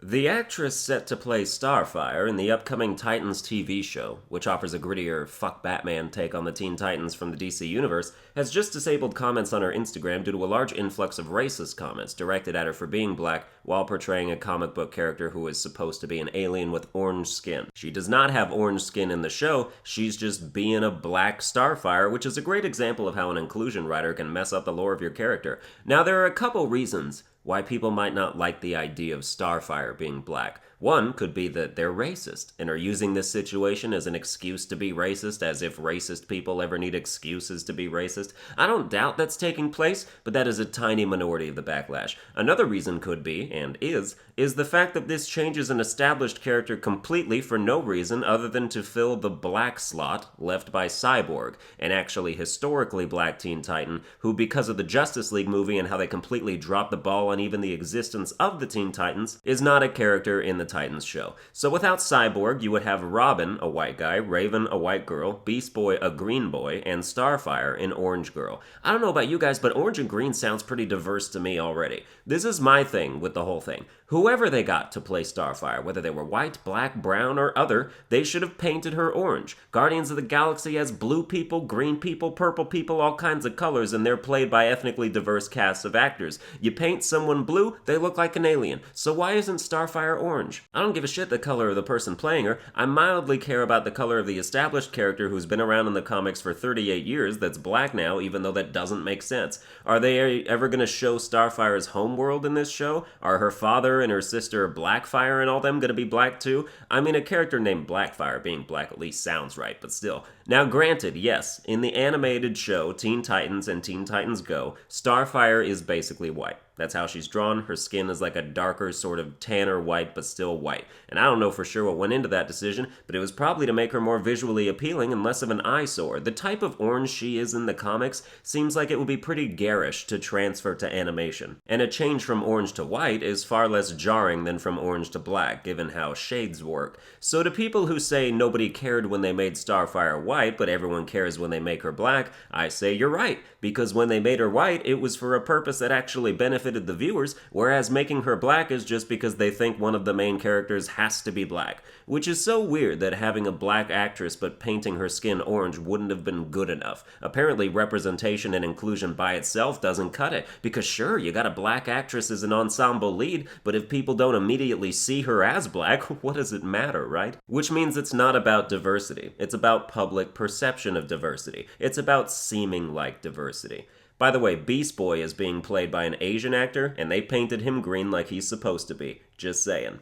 The actress set to play Starfire in the upcoming Titans TV show, which offers a grittier fuck Batman take on the Teen Titans from the DC Universe, has just disabled comments on her Instagram due to a large influx of racist comments directed at her for being black while portraying a comic book character who is supposed to be an alien with orange skin. She does not have orange skin in the show, she's just being a black Starfire, which is a great example of how an inclusion writer can mess up the lore of your character. Now, there are a couple reasons why people might not like the idea of Starfire being black. One could be that they're racist and are using this situation as an excuse to be racist, as if racist people ever need excuses to be racist. I don't doubt that's taking place, but that is a tiny minority of the backlash. Another reason could be, and is the fact that this changes an established character completely for no reason other than to fill the black slot left by Cyborg, an actually historically black Teen Titan who, because of the Justice League movie and how they completely dropped the ball on even the existence of the Teen Titans, is not a character in the Titans show. So without Cyborg, you would have Robin, a white guy, Raven, a white girl, Beast Boy, a green boy, and Starfire, an orange girl. I don't know about you guys, but orange and green sounds pretty diverse to me already. This is my thing with the whole thing. Whoever they got to play Starfire, whether they were white, black, brown, or other, they should have painted her orange. Guardians of the Galaxy has blue people, green people, purple people, all kinds of colors, and they're played by ethnically diverse casts of actors. You paint someone blue, they look like an alien. So why isn't Starfire orange? I don't give a shit the color of the person playing her. I mildly care about the color of the established character who's been around in the comics for 38 years that's black now, even though that doesn't make sense. Are they ever going to show Starfire's homeworld in this show? Are her father and her sister Blackfire and all them gonna be black too? I mean, a character named Blackfire being black at least sounds right, but still. Now granted, yes, in the animated show Teen Titans and Teen Titans Go, Starfire is basically white. That's how she's drawn. Her skin is like a darker sort of tanner white, but still white. And I don't know for sure what went into that decision, but it was probably to make her more visually appealing and less of an eyesore. The type of orange she is in the comics seems like it would be pretty garish to transfer to animation. And a change from orange to white is far less jarring than from orange to black, given how shades work. So to people who say nobody cared when they made Starfire white, but everyone cares when they make her black, I say you're right, because when they made her white, it was for a purpose that actually benefited the viewers, whereas making her black is just because they think one of the main characters has to be black. Which is so weird that having a black actress but painting her skin orange wouldn't have been good enough. Apparently representation and inclusion by itself doesn't cut it, because sure, you got a black actress as an ensemble lead, but if people don't immediately see her as black, what does it matter, right? Which means it's not about diversity. It's about public perception of diversity. It's about seeming like diversity. By the way, Beast Boy is being played by an Asian actor, and they painted him green like he's supposed to be. Just saying.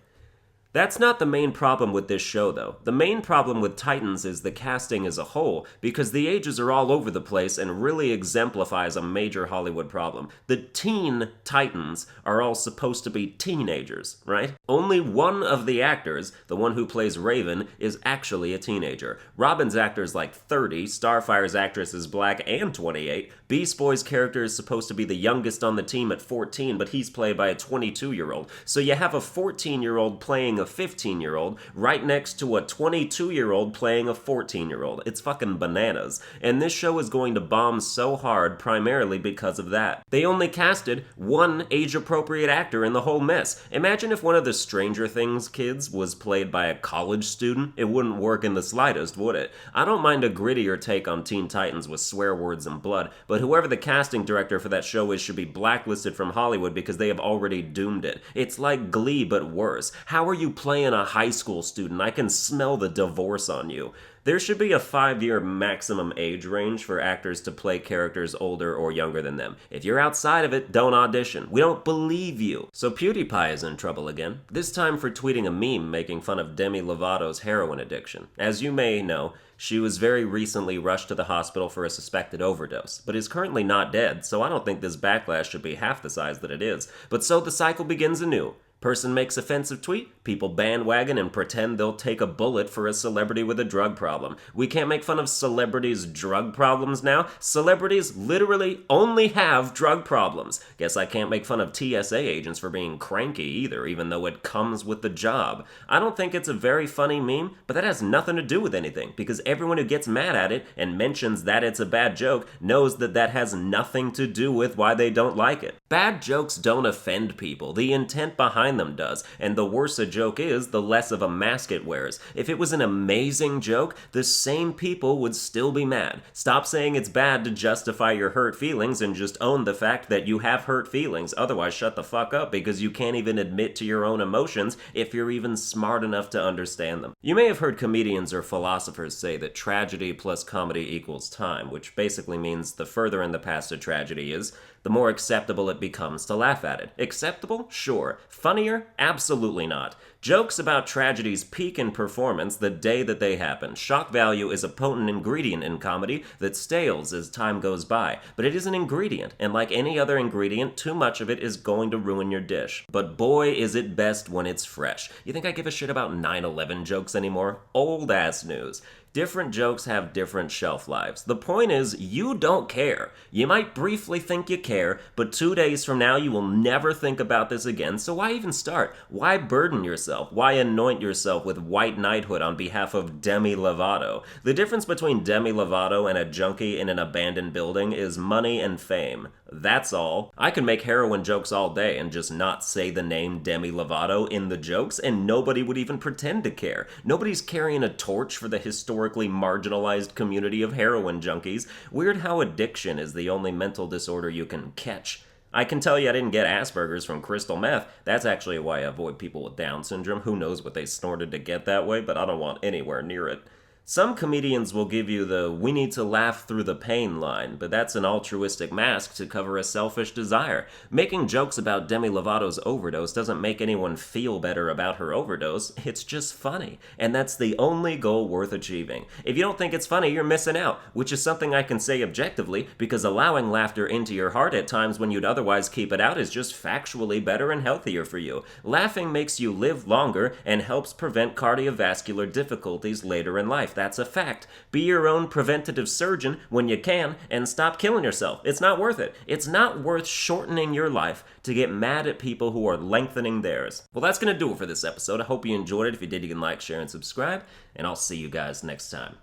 That's not the main problem with this show, though. The main problem with Titans is the casting as a whole, because the ages are all over the place and really exemplifies a major Hollywood problem. The teen Titans are all supposed to be teenagers, right? Only one of the actors, the one who plays Raven, is actually a teenager. Robin's actor is like 30, Starfire's actress is black and 28, Beast Boy's character is supposed to be the youngest on the team at 14, but he's played by a 22-year-old. So you have a 14-year-old playing a 15-year-old right next to a 22-year-old playing a 14-year-old. It's fucking bananas. And this show is going to bomb so hard primarily because of that. They only casted one age-appropriate actor in the whole mess. Imagine if one of the Stranger Things kids was played by a college student. It wouldn't work in the slightest, would it? I don't mind a grittier take on Teen Titans with swear words and blood, but whoever the casting director for that show is should be blacklisted from Hollywood because they have already doomed it. It's like Glee, but worse. How are you playing a high school student? I can smell the divorce on you. There should be a 5-year maximum age range for actors to play characters older or younger than them. If you're outside of it, don't audition. We don't believe you. So Pewdiepie is in trouble again, this time for tweeting a meme making fun of Demi Lovato's heroin addiction. As you may know, she was very recently rushed to the hospital for a suspected overdose, but is currently not dead, so I don't think this backlash should be half the size that it is. But so the cycle begins anew. Person makes offensive tweet, people bandwagon and pretend they'll take a bullet for a celebrity with a drug problem. We can't make fun of celebrities' drug problems now. Celebrities literally only have drug problems. Guess I can't make fun of TSA agents for being cranky either, even though it comes with the job. I don't think it's a very funny meme, but that has nothing to do with anything, because everyone who gets mad at it and mentions that it's a bad joke knows that that has nothing to do with why they don't like it. Bad jokes don't offend people. The intent behind them does. And the worse a joke is, the less of a mask it wears. If it was an amazing joke, the same people would still be mad. Stop saying it's bad to justify your hurt feelings and just own the fact that you have hurt feelings. Otherwise, shut the fuck up because you can't even admit to your own emotions if you're even smart enough to understand them. You may have heard comedians or philosophers say that tragedy plus comedy equals time, which basically means the further in the past a tragedy is, the more acceptable it becomes to laugh at it. Acceptable? Sure. Funnier? Absolutely not. Jokes about tragedies peak in performance the day that they happen. Shock value is a potent ingredient in comedy that stales as time goes by, but it is an ingredient, and like any other ingredient, too much of it is going to ruin your dish. But boy, is it best when it's fresh. You think I give a shit about 9/11 jokes anymore? Old ass news. Different jokes have different shelf lives. The point is, you don't care. You might briefly think you care, but 2 days from now you will never think about this again, so why even start? Why burden yourself? Why anoint yourself with white knighthood on behalf of Demi Lovato? The difference between Demi Lovato and a junkie in an abandoned building is money and fame. That's all. I can make heroin jokes all day and just not say the name Demi Lovato in the jokes, and nobody would even pretend to care. Nobody's carrying a torch for the historically marginalized community of heroin junkies. Weird how addiction is the only mental disorder you can catch. I can tell you I didn't get Asperger's from crystal meth. That's actually why I avoid people with Down syndrome. Who knows what they snorted to get that way, but I don't want anywhere near it. Some comedians will give you the "we need to laugh through the pain" line, but that's an altruistic mask to cover a selfish desire. Making jokes about Demi Lovato's overdose doesn't make anyone feel better about her overdose, it's just funny. And that's the only goal worth achieving. If you don't think it's funny, you're missing out, which is something I can say objectively, because allowing laughter into your heart at times when you'd otherwise keep it out is just factually better and healthier for you. Laughing makes you live longer and helps prevent cardiovascular difficulties later in life. That's a fact. Be your own preventative surgeon when you can, and stop killing yourself. It's not worth it. It's not worth shortening your life to get mad at people who are lengthening theirs. Well, that's gonna do it for this episode. I hope you enjoyed it. If you did, you can like, share, and subscribe, and I'll see you guys next time.